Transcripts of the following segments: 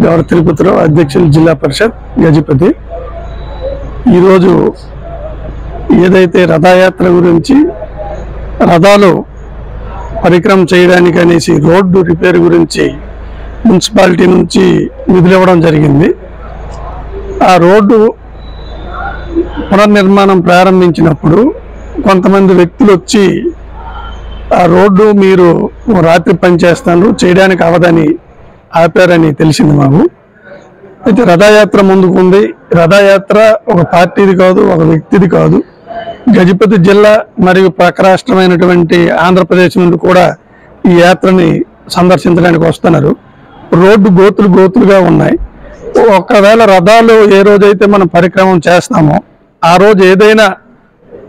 గౌరవ తిరుపతిరావు అధ్యక్షులు జిల్లా పరిషత్ గజపతి ఈరోజు ఏదైతే రథయాత్ర గురించి రథాలు పరిక్రమ చేయడానికి అనేసి రోడ్డు రిపేర్ గురించి మున్సిపాలిటీ నుంచి నిధులు ఇవ్వడం జరిగింది. ఆ రోడ్డు పునర్నిర్మాణం ప్రారంభించినప్పుడు కొంతమంది వ్యక్తులు వచ్చి ఆ రోడ్డు మీరు రాత్రి పనిచేస్తారు చేయడానికి అవదని ఆపారని తెలిసింది మాకు. అయితే రథయాత్ర ముందుకుంది. రథయాత్ర ఒక పార్టీది కాదు, ఒక వ్యక్తిది కాదు. గజపతి జిల్లా మరియు పక్క రాష్ట్రమైనటువంటి ఆంధ్రప్రదేశ్ నుండి కూడా ఈ యాత్రని సందర్శించడానికి వస్తున్నారు. రోడ్డు గోతులుగా ఉన్నాయి. ఒకవేళ రథాలు ఏ రోజైతే మనం పరిక్రమం చేస్తామో ఆ రోజు ఏదైనా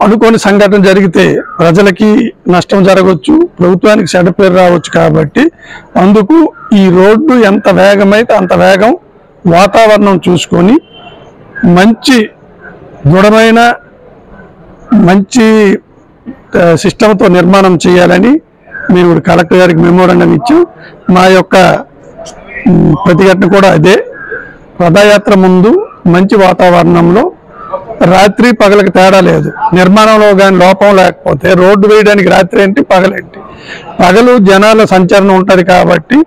అనుకోని సంఘటన జరిగితే ప్రజలకి నష్టం జరగవచ్చు, ప్రభుత్వానికి చెడ్డ పేరు రావచ్చు. కాబట్టి అందుకు ఈ రోడ్డు ఎంత వేగమైతే అంత వేగం వాతావరణం చూసుకొని మంచి దృఢమైన మంచి సిస్టంతో నిర్మాణం చేయాలని మేము కలెక్టర్ గారికి మెమోరాండం ఇచ్చాం. మా యొక్క ప్రతిఘటన కూడా అదే. రథయాత్ర ముందు మంచి వాతావరణంలో రాత్రి పగలకి తేడా లేదు. నిర్మాణంలో కానీ లోపం లేకపోతే రోడ్డు వేయడానికి రాత్రి ఏంటి పగలేంటి, పగలు జనాల సంచలనం ఉంటుంది కాబట్టి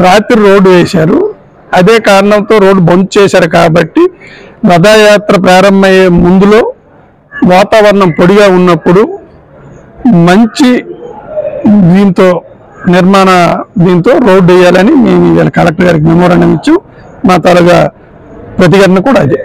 రాత్రి రోడ్డు వేశారు. అదే కారణంతో రోడ్డు బంద్ చేశారు. కాబట్టి రథయాత్ర ప్రారంభమయ్యే ముందులో వాతావరణం పొడిగా ఉన్నప్పుడు మంచి దీంతో రోడ్డు వేయాలని మేము కలెక్టర్ గారికి మెమోరాండం ఇచ్చాం. మా తాలూగా ప్రతిఘటన కూడా అదే.